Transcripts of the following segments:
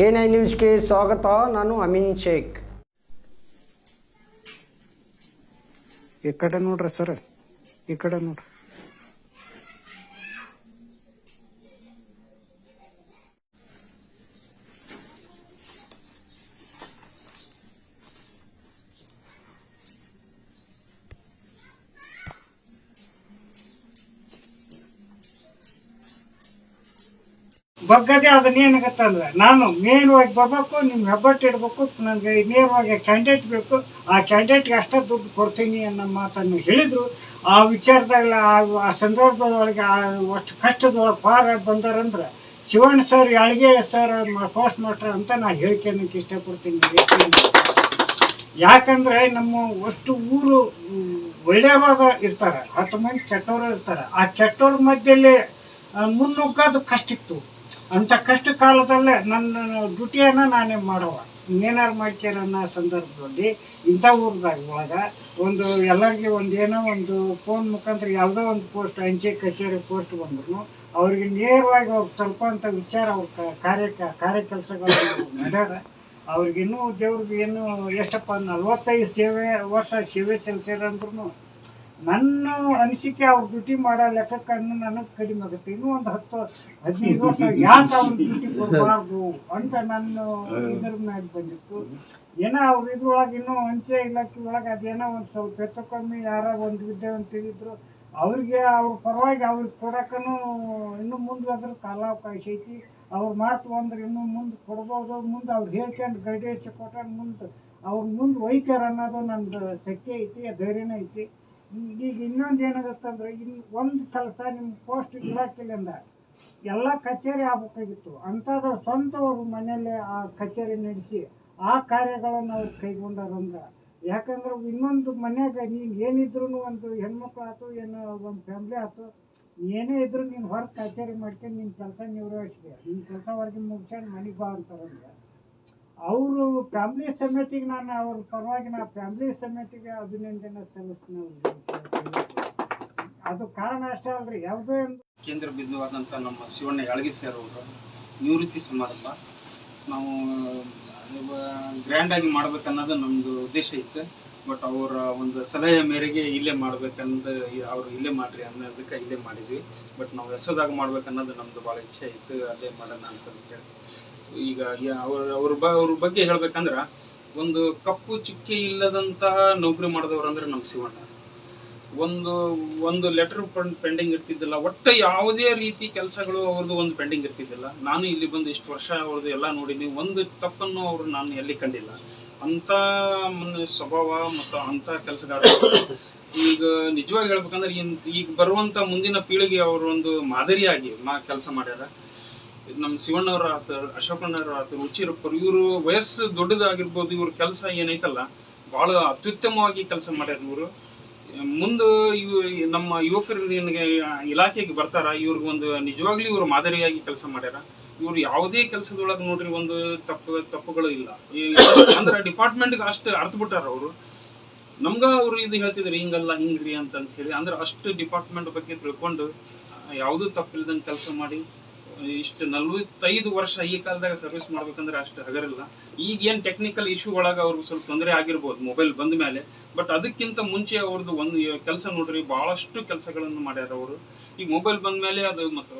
A9 ನ್ಯೂಸ್ಗೆ ಸ್ವಾಗತ. ನಾನು ಅಮೀನ್ ಶೇಖ್. ಈ ಕಡೆ ನೋಡ್ರಿ ಸರ್, ಈ ಕಡೆ ನೋಡ್ರಿ. ಬಗ್ಗದೆ ಅದನ್ನೇನಾಗತ್ತಂದ್ರೆ ನಾನು ನೇರವಾಗಿ ಬರ್ಬೇಕು, ನಿಮ್ಮ ಹೆಬ್ಬಟ್ಟು ಇಡಬೇಕು, ನನಗೆ ನೇರವಾಗಿ ಕ್ಯಾಂಡಿಡೇಟ್ ಬೇಕು, ಆ ಕ್ಯಾಂಡಿಡೇಟ್ಗೆ ಅಷ್ಟೇ ದುಡ್ಡು ಕೊಡ್ತೀನಿ ಅನ್ನೋ ಮಾತನ್ನು ಹೇಳಿದರು. ಆ ವಿಚಾರದಾಗ ಆ ಸಂದರ್ಭದೊಳಗೆ ಅಷ್ಟು ಕಷ್ಟದೊಳಗೆ ಪಾರ ಬಂದಾರಂದ್ರೆ ಶಿವಣ್ಣ ಸರ್, ಯಾಳಿಗೆ ಸರ್, ಪೋಸ್ಟ್ ಮಾಸ್ಟರ್ ಅಂತ ನಾನು ಹೇಳ್ಕೊಳಕ್ಕೆ ಇಷ್ಟಪಡ್ತೀನಿ. ಯಾಕಂದರೆ ನಮ್ಮ ಅಷ್ಟು ಊರು ಒಳ್ಳೆಯವಾಗ ಇರ್ತಾರೆ, 10 ಮಂದಿ ಕೆಟ್ಟವರು ಇರ್ತಾರೆ. ಆ ಕೆಟ್ಟವ್ರ ಮಧ್ಯದಲ್ಲಿ ಮುನ್ನುಗ್ಗೋದು ಕಷ್ಟ ಇತ್ತು. ಅಂಥ ಕಷ್ಟ ಕಾಲದಲ್ಲೇ ನನ್ನ ಡ್ಯೂಟಿಯನ್ನು ನಾನೇ ಮಾಡುವ ಏನಾರು ಮಾಡ್ಕ್ಯಾರ ಅನ್ನೋ ಸಂದರ್ಭದಲ್ಲಿ ಇಂಥ ಊರದಾಗ ಒಳಗೆ ಒಂದು ಎಲ್ಲರಿಗೆ ಒಂದು ಏನೋ ಒಂದು ಫೋನ್ ಮುಖಾಂತರ ಯಾವುದೋ ಒಂದು ಪೋಸ್ಟ್, ಅಂಚೆ ಕಚೇರಿ ಪೋಸ್ಟ್ ಬಂದ್ರು ಅವ್ರಿಗೆ ನೇರವಾಗಿ ಹೋಗಿ ತಲುಪೋಂಥ ವಿಚಾರ ಅವ್ರ ಕಾರ್ಯ ಕೆಲಸಗಳು ಮಾಡ್ಯಾರ. ಅವ್ರಿಗಿನ್ನೂ ದೇವ್ರಿಗೆ ಇನ್ನೂ ಎಷ್ಟಪ್ಪ 45 ವರ್ಷ ಸೇವೆ ಸಲ್ಲಿಸ್ಯಾರಂದ್ರೂ ನನ್ನ ಅನಿಸಿಕೆ ಅವ್ರ ಡ್ಯೂಟಿ ಮಾಡೋ ಲೆಕ್ಕಕ್ಕೆ ನನಗೆ ಕಡಿಮೆ ಆಗುತ್ತೆ. ಇನ್ನೂ ಒಂದು 10-15 ವರ್ಷ ಯಾಕೆ ಅವ್ರ ಡ್ಯೂಟಿ ಕೊಡಬಾರ್ದು ಅಂತ ನನ್ನ ಇದ್ರ ಮ್ಯಾಗ ಬಂದಿತ್ತು. ಏನೋ ಅವ್ರ ಇದ್ರೊಳಗೆ ಇನ್ನೂ ಅಂಚೆ ಇಲಾಖೆ ಒಳಗೆ ಅದೇನೋ ಒಂದು ಸ್ವಲ್ಪ ಹೆಚ್ಚು ಕಮ್ಮಿ ಯಾರ ಒಂದು ವಿದ್ಯಾವಂತರಿದ್ರು ಅವ್ರಿಗೆ ಅವ್ರ ಪರವಾಗಿ ಅವ್ರಿಗೆ ಕೊಡೋಕ್ಕೂ ಇನ್ನೂ ಮುಂದೆ ಅದ್ರ ಕಾಲಾವಕಾಶ ಐತಿ. ಅವ್ರು ಮಾತು ಅಂದ್ರೆ ಇನ್ನೂ ಮುಂದೆ ಕೊಡ್ಬೋದು. ಮುಂದೆ ಅವ್ರು ಹೇಳ್ಕೊಂಡು ಗೈಡೆನ್ಸ್ ಕೊಟ್ಟಾಗ ಅವ್ರ ಮುಂದೆ ಒಯ್ತಾರ ಅನ್ನೋದು ನಂದು ಶಕ್ತಿ ಐತಿ, ಧೈರ್ಯನೇ ಐತಿ. ಈಗ ಇನ್ನೊಂದು ಏನಾಗತ್ತಂದ್ರೆ, ಇನ್ನು ಒಂದು ಕೆಲಸ ನಿಮ್ಮ ಪೋಸ್ಟ್ ಇಲಾಖೆಯಿಂದ ಎಲ್ಲ ಕಚೇರಿ ಆಗ್ಬೇಕಾಗಿತ್ತು. ಅಂಥದ್ದು ಸ್ವಂತವ್ರ ಮನೆಯಲ್ಲೇ ಆ ಕಚೇರಿ ನಡೆಸಿ ಆ ಕಾರ್ಯಗಳನ್ನು ಅವ್ರು ಕೈಗೊಂಡಾರಂದ್ರೆ, ಯಾಕಂದ್ರೆ ಇನ್ನೊಂದು ಮನ್ಯಾಗ ನೀನು ಏನಿದ್ರು ಒಂದು ಹೆಣ್ಮಕ್ಳು ಆಯ್ತು, ಏನೋ ಒಂದು ಫ್ಯಾಮ್ಲಿ ಆಯ್ತು, ಏನೇ ಇದ್ರು ನೀನು ಹೊರಗೆ ಕಚೇರಿ ಮಾಡ್ಕೊಂಡು ನಿನ್ನ ಕೆಲಸ ನಿರ್ವಹಿಸಿದೆ, ನಿನ್ನ ಕೆಲಸ ಹೊರಗೆ ಮುಗಿಸ್ಕೊಂಡು ಮನೆಗೆ ಬಾ ಅಂತಾರಂದ್ರೆ ಅವರು ಫ್ಯಾಮ್ಲಿ ಸಮೇತಿಗೆ ನಾನು ಅವ್ರ ಪರವಾಗಿ ಫ್ಯಾಮ್ಲಿ ಸಮೇತಿಗೆ ಅಭಿನಂದನೆ ಸಲ್ಲಿಸ್ತೀನಿ. ಅದು ಕಾರಣ ಅಷ್ಟೇ ಅಲ್ರಿ, ಯಾವುದೇ ಒಂದು ಕೇಂದ್ರ ಬಿಂದುವಾದಂಥ ನಮ್ಮ ಶಿವಣ್ಣ ಯಾಳಗಿ ಸರ್ ಅವರ ನಿವೃತ್ತಿ ಸಮಾರಂಭ ನಾವು ಗ್ರ್ಯಾಂಡಾಗಿ ಮಾಡ್ಬೇಕನ್ನೋದು ನಮ್ಮದು ಉದ್ದೇಶ ಇತ್ತು. ಬಟ್ ಅವರ ಒಂದು ಸಲಹೆ ಮೇರೆಗೆ ಇಲ್ಲೇ ಮಾಡ್ಬೇಕನ್ನೋದು, ಅವರು ಇಲ್ಲೇ ಮಾಡ್ರಿ ಅನ್ನೋದಕ್ಕೆ ಇಲ್ಲೇ ಮಾಡಿದ್ವಿ. ಬಟ್ ನಾವು ಹೆಸದಾಗ ಮಾಡ್ಬೇಕನ್ನೋದು ನಮ್ಮದು ಭಾಳ ಇಚ್ಛೆ ಇತ್ತು, ಅಲ್ಲೇ ಮಾಡೋಣ ಅಂತ ಹೇಳಿ. ಈಗ ಅವ್ರ ಬಗ್ಗೆ ಹೇಳ್ಬೇಕಂದ್ರೆ, ಒಂದು ಕಪ್ಪು ಚುಕ್ಕೆ ಇಲ್ಲದಂತಹ ನೌಕರಿ ಮಾಡಿದವ್ರು ಅಂದ್ರೆ ನಮ್ಮ ಶಿವಣ್ಣ. ಒಂದು ಲೆಟರ್ ಪೆಂಡಿಂಗ್ ಇರ್ತಿದ್ದಿಲ್ಲ, ಒಟ್ಟು ಯಾವುದೇ ರೀತಿ ಕೆಲಸಗಳು ಅವ್ರದ್ದು ಒಂದು ಪೆಂಡಿಂಗ್ ಇರ್ತಿದ್ದಿಲ್ಲ. ನಾನು ಇಲ್ಲಿ ಬಂದು ಇಷ್ಟು ವರ್ಷ ಅವ್ರದ್ದು ಎಲ್ಲ ನೋಡಿದ್ದೀನಿ, ಒಂದು ತಪ್ಪನ್ನು ಅವರು ನಾನು ಎಲ್ಲಿ ಕಂಡಿಲ್ಲ. ಅಂಥ ಸ್ವಭಾವ ಮತ್ತು ಅಂಥ ಕೆಲಸಗಾರ. ಈಗ ನಿಜವಾಗಿ ಹೇಳ್ಬೇಕಂದ್ರೆ ಈಗ ಬರುವಂತ ಮುಂದಿನ ಪೀಳಿಗೆ ಅವರು ಒಂದು ಮಾದರಿಯಾಗಿ ಕೆಲಸ ಮಾಡ್ಯಾರ. ನಮ್ಮ ಶಿವಣ್ಣವ್ರ ಆತ, ಅಶೋಕಣ್ಣವ್ರ ಆತ, ರುಚಿರಪ್ಪರು, ಇವರು ವಯಸ್ಸು ದೊಡ್ಡದಾಗಿರ್ಬೋದು, ಇವ್ರ ಕೆಲಸ ಏನೈತಲ್ಲ ಬಹಳ ಅತ್ಯುತ್ತಮವಾಗಿ ಕೆಲಸ ಮಾಡ್ಯಾರ. ಇವರು ಮುಂದೆ ನಮ್ಮ ಯುವಕರು ಇಲಾಖೆಗೆ ಬರ್ತಾರ, ಇವ್ರಿಗೊಂದು ನಿಜವಾಗ್ಲೂ ಇವರು ಮಾದರಿಯಾಗಿ ಕೆಲಸ ಮಾಡ್ಯಾರ. ಇವ್ರು ಯಾವುದೇ ಕೆಲಸದೊಳಗೆ ನೋಡ್ರಿ ಒಂದು ತಪ್ಪುಗಳು ಇಲ್ಲ. ಅಂದ್ರೆ ಡಿಪಾರ್ಟ್ಮೆಂಟ್ಗೆ ಅಷ್ಟು ಅರ್ಥ ಬಿಟ್ಟಾರ ಅವರು. ನಮ್ಗ ಅವ್ರು ಇದು ಹೇಳ್ತಿದ್ರಿ ಹಿಂಗಲ್ಲ ಹಿಂಗ್ರಿ ಅಂತ ಹೇಳಿ. ಅಂದ್ರೆ ಅಷ್ಟು ಡಿಪಾರ್ಟ್ಮೆಂಟ್ ಬಗ್ಗೆ ತಿಳ್ಕೊಂಡು ಯಾವುದೂ ತಪ್ಪಿಲ್ದಂಗೆ ಕೆಲಸ ಮಾಡಿ ಇಷ್ಟು 45 ವರ್ಷ ಈ ಕಾಲದಾಗ ಸರ್ವಿಸ್ ಮಾಡ್ಬೇಕಂದ್ರೆ ಅಷ್ಟು ಹಗರಿಲ್ಲ. ಈಗ ಏನ್ ಟೆಕ್ನಿಕಲ್ ಇಶ್ಯೂ ಒಳಗ ಅವ್ರಿಗೆ ಸ್ವಲ್ಪ ತೊಂದರೆ ಆಗಿರ್ಬೋದು ಮೊಬೈಲ್ ಬಂದ ಮೇಲೆ. ಬಟ್ ಅದಕ್ಕಿಂತ ಮುಂಚೆ ಅವ್ರದ್ದು ಒಂದು ಕೆಲಸ ನೋಡ್ರಿ, ಬಹಳಷ್ಟು ಕೆಲಸಗಳನ್ನು ಮಾಡ್ಯಾರ ಅವರು. ಈಗ ಮೊಬೈಲ್ ಬಂದ ಮೇಲೆ ಅದು ಮತ್ತು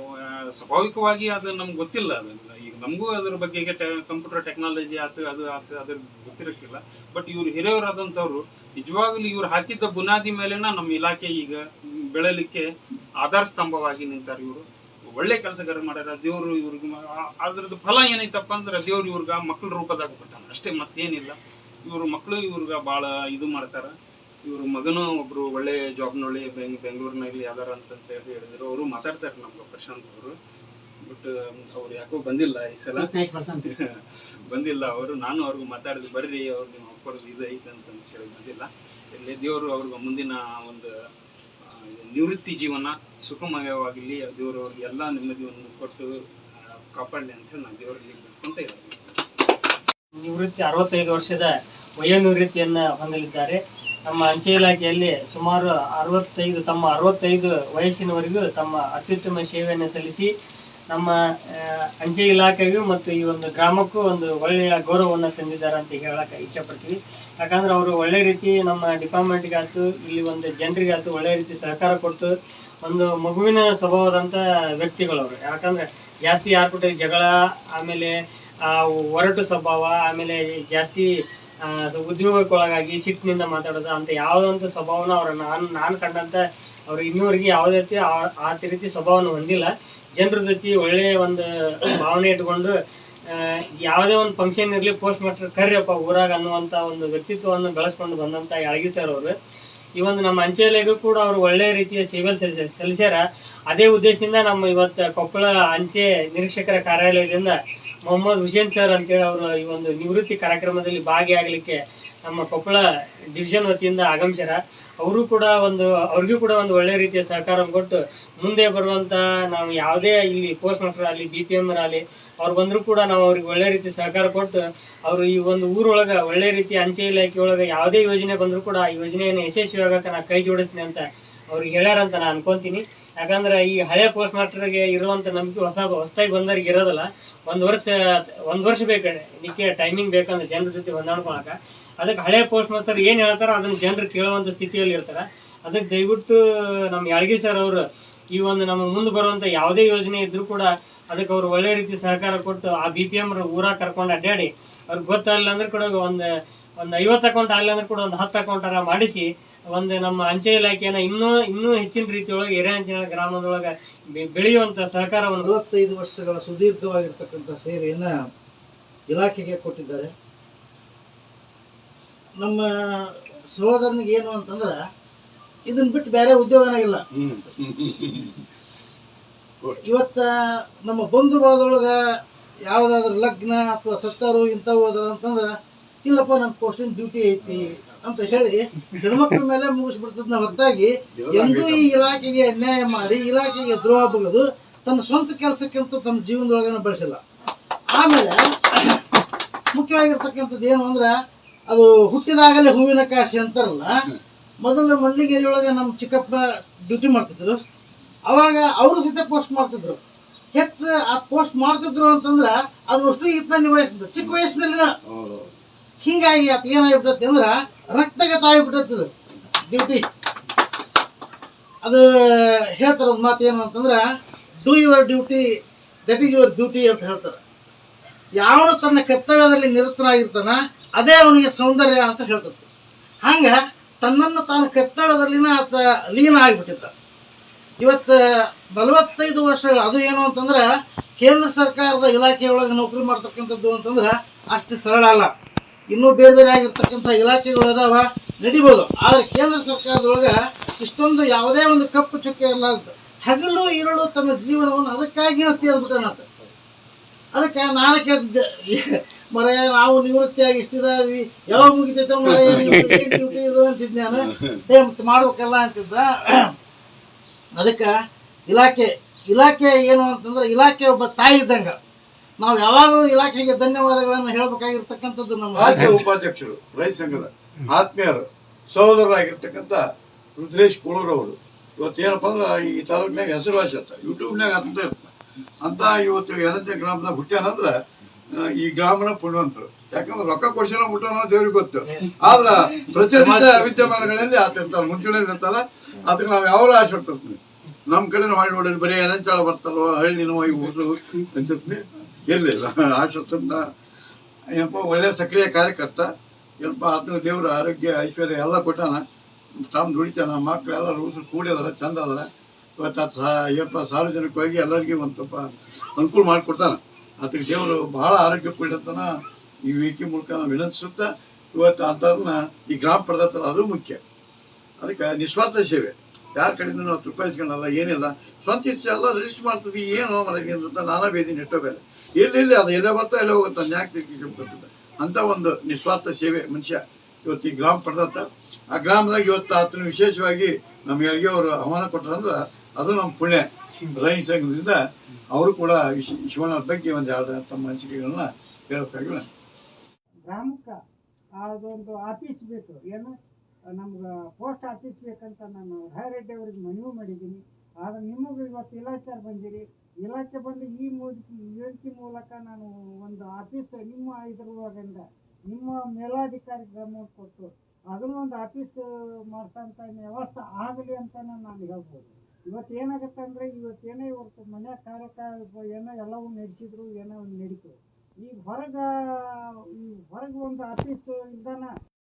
ಸ್ವಾಭಾವಿಕವಾಗಿ ಅದು ನಮ್ಗೆ ಗೊತ್ತಿಲ್ಲ. ಅದನ್ನ ಈಗ ನಮಗೂ ಅದ್ರ ಬಗ್ಗೆ ಕಂಪ್ಯೂಟರ್ ಟೆಕ್ನಾಲಜಿ ಅದ್ರ ಗೊತ್ತಿರಕ್ಕಿಲ್ಲ. ಬಟ್ ಇವ್ರು ಹಿರಿಯವರಾದಂಥವ್ರು ನಿಜವಾಗ್ಲೂ ಇವ್ರು ಹಾಕಿದ್ದ ಬುನಾದಿ ಮೇಲೆನ ನಮ್ಮ ಇಲಾಖೆ ಈಗ ಬೆಳೆಯಲಿಕ್ಕೆ ಆಧಾರ ಸ್ತಂಭವಾಗಿ ನಿಂತಾರ. ಇವರು ಒಳ್ಳೆ ಕೆಲಸಗಾರ ಮಾಡ್ಯಾರ. ದೇವ್ರು ಇವ್ರಿಗೆ ಅದ್ರದ್ದು ಫಲ ಏನೈತಪ್ಪ ಅಂದ್ರೆ, ದೇವ್ರು ಇವ್ರಿಗೆ ಮಕ್ಕಳ ರೂಪದಾಗ ಕೊಟ್ಟಾನ ಅಷ್ಟೇ, ಮತ್ತೇನಿಲ್ಲ. ಇವ್ರ ಮಕ್ಕಳು ಇವ್ರಿಗೆ ಭಾಳ ಇದು ಮಾಡ್ತಾರ. ಇವ್ರ ಮಗನೂ ಒಬ್ರು ಒಳ್ಳೆ ಜಾಬ್ನೊಳ್ಳಿ ಬೆಂಗಳೂರಿನಲ್ಲಿ ಯಾವ್ದಾರ ಅಂತ ಹೇಳಿದ್ರು. ಅವರು ಮಾತಾಡ್ತಾರೆ ನಮ್ಗೆ, ಪ್ರಶಾಂತ್ ಅವರು. ಬಟ್ ಅವ್ರು ಯಾಕೋ ಬಂದಿಲ್ಲ ಈ ಸಲ, ಬಂದಿಲ್ಲ ಅವರು. ನಾನು ಅವ್ರಿಗೆ ಮಾತಾಡಿದ್ರು, ಬರ್ರಿ ಅವ್ರು ನಿಮ್ಮ ಅಪ್ಪರದ್ದು ಇದು ಐತೆ ಅಂತ ಹೇಳಿ ಬಂದಿಲ್ಲ. ಇಲ್ಲಿ ದೇವರು ಅವ್ರಿಗೆ ಮುಂದಿನ ಒಂದು ನಿವೃತ್ತಿ ಜೀವನ ಸುಖಮಯವಾಗಿರಲಿ, ದೇವರು ಅವ್ರಿಗೆ ಎಲ್ಲ ನೆಮ್ಮದಿಯನ್ನು ಕೊಟ್ಟು ಕಾಪಾಡಲಿ ಅಂತ ಹೇಳಿ ನಾನು ದೇವರಲ್ಲಿ ಬಿಟ್ಕೊಂತ ಇದ್ದೀನಿ. ನಿವೃತ್ತಿ 65 ವರ್ಷದ ವಯೋನಿವೃತ್ತಿಯನ್ನು ಹೊಂದಲಿದ್ದಾರೆ. ನಮ್ಮ ಅಂಚೆ ಇಲಾಖೆಯಲ್ಲಿ ಸುಮಾರು 65 ವಯಸ್ಸಿನವರೆಗೂ ತಮ್ಮ ಅತ್ಯುತ್ತಮ ಸೇವೆಯನ್ನು ಸಲ್ಲಿಸಿ ನಮ್ಮ ಅಂಚೆ ಇಲಾಖೆಗೂ ಮತ್ತು ಈ ಒಂದು ಗ್ರಾಮಕ್ಕೂ ಒಂದು ಒಳ್ಳೆಯ ಗೌರವವನ್ನು ತಂದಿದ್ದಾರೆ ಅಂತ ಹೇಳಕ್ಕೆ ಇಚ್ಛಪಡ್ತೀವಿ. ಯಾಕಂದ್ರೆ ಅವರು ಒಳ್ಳೆ ರೀತಿ ನಮ್ಮ ಡಿಪಾರ್ಟ್ಮೆಂಟ್ಗಾಯ್ತು ಇಲ್ಲಿ ಒಂದು ಜನರಿಗಾಯ್ತು ಒಳ್ಳೆ ರೀತಿ ಸಹಕಾರ ಕೊಟ್ಟು ಒಂದು ಮಗುವಿನ ಸ್ವಭಾವದಂಥ ವ್ಯಕ್ತಿಗಳು ಅವರು. ಯಾಕಂದ್ರೆ ಜಾಸ್ತಿ ಯಾರ ಕೂಡ ಜಗಳ, ಆಮೇಲೆ ಒರಟು ಸ್ವಭಾವ, ಆಮೇಲೆ ಜಾಸ್ತಿ ಉದ್ಯೋಗಕ್ಕೊಳಗಾಗಿ ಸಿಟ್ಟಿನಿಂದ ಮಾತಾಡೋದು ಅಂತ ಯಾವುದಂತ ಸ್ವಭಾವನ ಅವ್ರ ನಾನು ಕಂಡಂತ ಅವ್ರು ಇನ್ನೂವರೆಗೆ ಯಾವುದೇ ರೀತಿ ಆ ರೀತಿ ಸ್ವಭಾವನ ಹೊಂದಿಲ್ಲ. ಜನರ ಜೊತೆ ಒಳ್ಳೆಯ ಒಂದು ಭಾವನೆ ಇಟ್ಕೊಂಡು ಯಾವುದೇ ಒಂದು ಫಂಕ್ಷನ್ ಇರಲಿ ಪೋಸ್ಟ್ ಮಾಸ್ಟರ್ ಕರ್ರಿಯಪ್ಪ ಊರಾಗ ಅನ್ನುವಂಥ ಒಂದು ವ್ಯಕ್ತಿತ್ವವನ್ನು ಬೆಳೆಸ್ಕೊಂಡು ಬಂದಂಥ ಯಾಳಗಿ ಸರ್ ಅವರು. ಈ ಒಂದು ನಮ್ಮ ಅಂಚೆಲೆಗೂ ಕೂಡ ಅವರು ಒಳ್ಳೆಯ ರೀತಿಯ ಸೇವೆಲ್ ಸಲ್ಲಿಸ್ಯಾರ. ಅದೇ ಉದ್ದೇಶದಿಂದ ನಮ್ಮ ಇವತ್ತು ಕೊಪ್ಪಳ ಅಂಚೆ ನಿರೀಕ್ಷಕರ ಕಾರ್ಯಾಲಯದಿಂದ ಮೊಹಮ್ಮದ್ ಹುಸೇನ್ ಸರ್ ಅಂತೇಳಿ ಅವರು ಈ ಒಂದು ನಿವೃತ್ತಿ ಕಾರ್ಯಕ್ರಮದಲ್ಲಿ ಭಾಗಿಯಾಗಲಿಕ್ಕೆ ನಮ್ಮ ಕೊಪ್ಪಳ ಡಿವಿಷನ್ ವತಿಯಿಂದ ಆಗಮಿಸ್ಯಾರ. ಅವ್ರಿಗೂ ಕೂಡ ಒಂದು ಒಳ್ಳೆ ರೀತಿಯ ಸಹಕಾರ ಕೊಟ್ಟು ಮುಂದೆ ಬರುವಂತ ನಾವು ಯಾವುದೇ ಇಲ್ಲಿ ಪೋಸ್ಟ್ ಮಾಸ್ಟರ್ ಆಗಲಿ BPM ಆಗಲಿ ಅವ್ರು ಬಂದರೂ ಕೂಡ ನಾವು ಅವ್ರಿಗೆ ಒಳ್ಳೆ ರೀತಿ ಸಹಕಾರ ಕೊಟ್ಟು ಅವರು ಈ ಒಂದು ಊರೊಳಗೆ ಒಳ್ಳೆ ರೀತಿ ಅಂಚೆ ಇಲಾಖೆ ಒಳಗೆ ಯಾವುದೇ ಯೋಜನೆ ಬಂದರೂ ಕೂಡ ಆ ಯೋಜನೆಯನ್ನು ಯಶಸ್ವಿ ಆಗಕ್ಕೆ ನಾನು ಕೈ ಜೋಡಿಸ್ತೀನಿ ಅಂತ ಅವ್ರಿಗೆ ಹೇಳ್ಯಾರ ಅಂತ ನಾನು ಅನ್ಕೊಂತೀನಿ. ಯಾಕಂದ್ರೆ ಈ ಹಳೆ ಪೋಸ್ಟ್ ಮಾಸ್ಟರ್ಗೆ ಇರುವಂತ ನಂಬಿಕೆ ಹೊಸದಾಗಿ ಬಂದವ್ರಿಗೆ ಇರೋದಲ್ಲ. ಒಂದು ವರ್ಷ ಬೇಕು ಇದಕ್ಕೆ ಟೈಮಿಂಗ್ ಬೇಕಂದ್ರೆ ಜನರ ಜೊತೆ ಹೊಂದಾಡ್ಕೊಳಕ. ಅದಕ್ಕೆ ಹಳೆ ಪೋಸ್ಟ್ ಮಾಸ್ಟರ್ ಏನ್ ಹೇಳ್ತಾರ ಅದನ್ನ ಜನರು ಕೇಳುವಂತ ಸ್ಥಿತಿಯಲ್ಲಿ ಇರ್ತಾರ. ಅದಕ್ಕೆ ದಯವಿಟ್ಟು ನಮ್ಮ ಯಾಳಗಿ ಸರ್ ಅವರು ಈ ಒಂದು ನಮ್ಮ ಮುಂದೆ ಬರುವಂತ ಯಾವುದೇ ಯೋಜನೆ ಇದ್ರೂ ಕೂಡ ಅದಕ್ಕೆ ಅವ್ರು ಒಳ್ಳೆ ರೀತಿ ಸಹಕಾರ ಕೊಟ್ಟು ಆ BPM ಊರಾಗ ಕರ್ಕೊಂಡು ಅಡ್ಡಾಡಿ ಅವ್ರಿಗೆ ಗೊತ್ತಾಗಲಿಲ್ಲ ಅಂದ್ರೆ ಕೂಡ ಒಂದು 50 ಅಕೌಂಟ್ ಆಗಲಿ ಅಂದ್ರೆ ಕೂಡ ಒಂದು 10 ಅಕೌಂಟ್ ಮಾಡಿಸಿ ಒಂದು ನಮ್ಮ ಅಂಚೆ ಇಲಾಖೆಯನ್ನ ಇನ್ನೂ ಹೆಚ್ಚಿನ ರೀತಿಯೊಳಗೆ ಎರೆಹಂಚಿನ ಗ್ರಾಮದೊಳಗೆ ಬೆಳೆಯುವಂತ ಸಹಕಾರವನ್ನು 45 ವರ್ಷಗಳ ಸುದೀರ್ಘವಾಗಿರ್ತಕ್ಕಂಥ ಸೇವೆಯನ್ನ ಇಲಾಖೆಗೆ ಕೊಟ್ಟಿದ್ದಾರೆ. ನಮ್ಮ ಸಹೋದರನಿಗೆ ಏನು ಅಂತಂದ್ರ ಇದನ್ನ ಬಿಟ್ಟು ಬೇರೆ ಉದ್ಯೋಗನ ಇಲ್ಲ. ಇವತ್ತ ನಮ್ಮ ಬಂಧು ಬಳದೊಳಗ ಯಾವ್ದಾದ್ರು ಲಗ್ನ ಅಥವಾ ಸತ್ತರು ಇಂಥವು ಹೋದ್ರ ಅಂತಂದ್ರ ಇಲ್ಲಪ್ಪ ನನ್ನ ಪೋಸ್ಟಿನ ಡ್ಯೂಟಿ ಐತಿ ಅಂತ ಹೇಳಿ ಹೆಣ್ಮಕ್ಳ ಮೇಲೆ ಮುಗಿಸ್ಬಿಡ್ತದ ಹೊರತಾಗಿ ಎಂದೂ ಈ ಇಲಾಖೆಗೆ ಅನ್ಯಾಯ ಮಾಡಿ ಇಲಾಖೆಗೆ ದ್ರೋಹ ಬಗೆದು ತನ್ನ ಸ್ವಂತ ಕೆಲಸಕ್ಕಿಂತ ತಮ್ಮ ಜೀವನದೊಳಗನ ಬಳಸಿಲ್ಲ. ಆಮೇಲೆ ಮುಖ್ಯವಾಗಿರ್ತಕ್ಕಂಥದ್ದು ಏನು ಅಂದ್ರೆ ಅದು ಹುಟ್ಟಿದಾಗಲೇ ಹೂವಿನ ಕಾಶಿ ಅಂತಾರಲ್ಲ, ಮೊದಲು ಮಳ್ಳಿಗೇರಿಯೊಳಗೆ ನಮ್ಮ ಚಿಕ್ಕಪ್ಪ ಡ್ಯೂಟಿ ಮಾಡ್ತಿದ್ರು. ಅವಾಗ ಅವರು ಸಹಿತ ಪೋಸ್ಟ್ ಮಾಡ್ತಿದ್ರು. ಹೆಚ್ಚು ಆ ಪೋಸ್ಟ್ ಮಾಡ್ತಿದ್ರು ಅಂತಂದ್ರ ಅದು ಅಷ್ಟು ಇತ್ತ ನಿಭಾಯಿಸಿದ್ರು ಚಿಕ್ಕ ವಯಸ್ಸಿನಲ್ಲಿನ. ಹಿಂಗಾಗಿ ಅದು ಏನಾಗ್ಬಿಟ್ಟತಿ ಅಂದ್ರ ರಕ್ತಗತ ಆಗಿಬಿಟ್ಟದ ಡ್ಯೂಟಿ. ಅದು ಹೇಳ್ತಾರ ಒಂದು ಮಾತು ಏನು ಅಂತಂದ್ರ do your duty that is your duty ಅಂತ ಹೇಳ್ತಾರೆ. ಯಾವನು ತನ್ನ ಕರ್ತವ್ಯದಲ್ಲಿ ನಿರತನಾಗಿರ್ತಾನ ಅದೇ ಅವನಿಗೆ ಸೌಂದರ್ಯ ಅಂತ ಹೇಳ್ತದೆ. ಹಂಗ ತನ್ನನ್ನು ತಾನು ಕರ್ತವ್ಯದಲ್ಲಿನ ಆತ ಲೀನ ಆಗಿಬಿಟ್ಟಿದ್ದ. ಇವತ್ತು 45 ವರ್ಷಗಳು ಅದು ಏನು ಅಂತಂದ್ರೆ ಕೇಂದ್ರ ಸರ್ಕಾರದ ಇಲಾಖೆಯೊಳಗೆ ನೌಕರಿ ಮಾಡ್ತಕ್ಕಂಥದ್ದು ಅಂತಂದ್ರೆ ಅಷ್ಟು ಸರಳ ಅಲ್ಲ. ಇನ್ನೂ ಬೇರೆ ಬೇರೆ ಆಗಿರ್ತಕ್ಕಂಥ ಇಲಾಖೆಗಳು ಅದಾವ, ನಡಿಬೋದು. ಆದರೆ ಕೇಂದ್ರ ಸರ್ಕಾರದೊಳಗೆ ಇಷ್ಟೊಂದು ಯಾವುದೇ ಒಂದು ಕಪ್ಪು ಚುಕ್ಕೆ ಇರಲಾರ್ದು ಹಗಲು ಇರಳು ತನ್ನ ಜೀವನವನ್ನು ಅದಕ್ಕಾಗಿ ತೀರ್ಬಿಟ್ಟನಂತ. ಅದಕ್ಕೆ ನಾನು ಕೇಳ್ತಿದ್ದೆ, ಮರೆ ನಾವು ನಿವೃತ್ತಿಯಾಗಿ ಇಷ್ಟಿದ್ವಿ ಯಾವಾಗ ಮುಗಿತೈತೆ ಮರೆ ಡ್ಯೂಟಿ ಇದು ಅಂತಿದ್ದೆ ನಾನು. ಮತ್ತೆ ಮಾಡ್ಬೇಕಲ್ಲ ಅಂತಿದ್ದ. ಅದಕ್ಕೆ ಇಲಾಖೆ ಏನು ಅಂತಂದ್ರೆ ಇಲಾಖೆ ಒಬ್ಬ ತಾಯಿ ಇದ್ದಂಗ. ನಾವು ಯಾವಾಗಲೂ ಇಲಾಖೆಗೆ ಧನ್ಯವಾದಗಳನ್ನು ಹೇಳಬೇಕಾಗಿರ್ತಕ್ಕಂಥದ್ದು ನಮ್ಮ ರಾಜ್ಯ ಉಪಾಧ್ಯಕ್ಷರು ರೈತ ಸಂಘದ ಆತ್ಮೀಯರು ಸಹೋದರರಾಗಿರ್ತಕ್ಕಂಥ ರುದ್ರೇಶ್ ಕೋಳೂರ್ ಅವರು ಇವತ್ತೇನಪ್ಪ ಅಂದ್ರೆ ಈ ತಾಲೂಕಿನಾಗ ಹೆಸರುವಾಸಿ ಅಂತ ಯೂಟ್ಯೂಬ್ನಾಗ ಅಂತ ಇರ್ತಾರೆ ಅಂತ. ಇವತ್ತು ಯರಂಚೆ ಗ್ರಾಮದಾಗ ಹುಟ್ಟ್ಯಾನಂದ್ರ ಈ ಗ್ರಾಮನ ಪುಣ್ಯವಂತರು. ಯಾಕಂದ್ರೆ ರೊಕ್ಕ ಕೊಡ್ಸಿನ ಹುಟ್ಟನೋ ದೇವ್ರಿಗೆ ಗೊತ್ತು. ಆದ್ರ ಪ್ರಚಲಿತ ವಿದ್ಯಮಾನಗಳಲ್ಲಿ ಆತ ಇರ್ತಾರ, ಮುಂಚೂಣಿ ಇರ್ತಾರ. ಅದಕ್ಕೆ ನಾವು ಯಾವಾಗಲೂ ಆಸೆ ಪಡ್ತಿರ್ತೀವಿ ನಮ್ಮ ಕಡೆ ಮಾಡಿ ನೋಡಿ ಬರೀ ಎನಂಚಾಳ ಬರ್ತಾರೋ ಹಳ್ಳಿನೋ ಈ ಊರು ಅಂತಿರ್ತೀನಿ. ಇರಲಿಲ್ಲ ಆಶ್ವತ್ಥ ಏನಪ್ಪ ಒಳ್ಳೆ ಸಕ್ರಿಯ ಕಾರ್ಯಕರ್ತ. ಏನಪ್ಪ ಆತನ ದೇವ್ರ ಆರೋಗ್ಯ ಐಶ್ವರ್ಯ ಎಲ್ಲ ಕೊಟ್ಟಾನ. ತಾನು ದುಡಿತಾನ, ಮಕ್ಳು ಎಲ್ಲ ರೂಸು ಕೂಡಿದಾರ, ಚಂದ ಅದಾರ. ಇವತ್ತು ಆತ ಏನಪ್ಪ ಸಾರ್ವಜನಿಕವಾಗಿ ಎಲ್ಲರಿಗೂ ಒಂದು ಸ್ವಲ್ಪ ಅನುಕೂಲ ಮಾಡಿಕೊಡ್ತಾನ. ಆತಗೆ ದೇವರು ಬಹಳ ಆರೋಗ್ಯ ಕೊಟ್ಟಿರ್ತಾನ. ಈ ವೇದಿಕೆ ಮೂಲಕ ನಾವು ವಿನಂತಿಸುತ್ತಾ ಇವತ್ತು ಅಂಥವ್ರನ್ನ ಈ ಗ್ರಾಮ ಪಡೆದ ಅದು ಮುಖ್ಯ. ಅದಕ್ಕೆ ನಿಸ್ವಾರ್ಥ ಸೇವೆ, ಯಾರ ಕಡೆಯಿಂದ ನಾವು ತುಪ್ಪಾಯಿಸ್ಕೊಳ್ಳಲ್ಲ, ಏನಿಲ್ಲ. ಸ್ವಂತ ಇಚ್ಛೆ ಎಲ್ಲ ರಿಜಿಸ್ಟರ್ ಮಾಡ್ತದೆ. ಏನು ಮನೆಗೆ ನಾನಾ ಬೇದಿ ನೆಟ್ಟೋ ಬೇರೆ ಇಲ್ಲಿ ಅದು ಎಲ್ಲೇ ಬರ್ತಾ ಎಲ್ಲೇ ಹೋಗುತ್ತೆ ಯಾಕೆ ತಿಳ್ಕೊಳ್ತಿದ್ದ ಅಂತ ಒಂದು ನಿಸ್ವಾರ್ಥ ಸೇವೆ ಮನುಷ್ಯ ಇವತ್ತು ಈ ಗ್ರಾಮ ಪಡೆದತ್ತ. ಆ ಗ್ರಾಮದಾಗ ಇವತ್ತು ಆತನ ವಿಶೇಷವಾಗಿ ನಮ್ಗೆ ಅವರು ಆಹ್ವಾನ ಕೊಟ್ಟರಂದ್ರೆ ಅದು ನಮ್ಮ ಪುಣ್ಯ. ರೈತ ಸಂಘದಿಂದ ಅವರು ಕೂಡ ಶಿವನ ಬಗ್ಗೆ ಒಂದು ಯಾವ್ದು ತಮ್ಮ ಅನಿಸಿಕೆಗಳನ್ನ ಹೇಳಬೇಕಾಗಿಲ್ಲ. ಗ್ರಾಮಕ್ಕೆ ಅದೊಂದು ಆಫೀಸ್ ಬೇಕು, ಏನು ನಮ್ಗೆ ಪೋಸ್ಟ್ ಆಫೀಸ್ ಬೇಕಂತ ನಾನು ರಾಯರೆಡ್ಡಿ ಅವ್ರಿಗೆ ಮನವಿ ಮಾಡಿದ್ದೀನಿ. ಆದ್ರೆ ನಿಮಗೆ ಇವತ್ತು ಇಲಾಖೆಯವ್ರು ಬಂದಿರಿ, ಇಲಾಖೆ ಬಂದು ಈ ವೇದಿಕೆ ಮೂಲಕ ನಾನು ಒಂದು ಆಫೀಸ್ ನಿಮ್ಮ ಇದ್ರೊಳಗಿಂದ ನಿಮ್ಮ ಮೇಲಾಧಿಕಾರಿ ಗಮನ ಕೊಟ್ಟು ಅದನ್ನು ಒಂದು ಆಫೀಸ್ ಮಾಡ್ಸೋಂಥ ವ್ಯವಸ್ಥೆ ಆಗಲಿ ಅಂತ ನಾನು ಹೇಳ್ಬೋದು. ಇವತ್ತು ಏನಾಗುತ್ತೆ ಅಂದರೆ ಇವತ್ತೇನೇ ಇವತ್ತು ಮನೆ ಕಾರ್ಯಕ್ರಮ ಏನೋ ಎಲ್ಲವೂ ನಡೆಸಿದ್ರು, ಏನೋ ನಡೀತು. ಈಗ ಹೊರಗೆ ಒಂದು ಆಫೀಸ್ ಇಲ್ದಾನ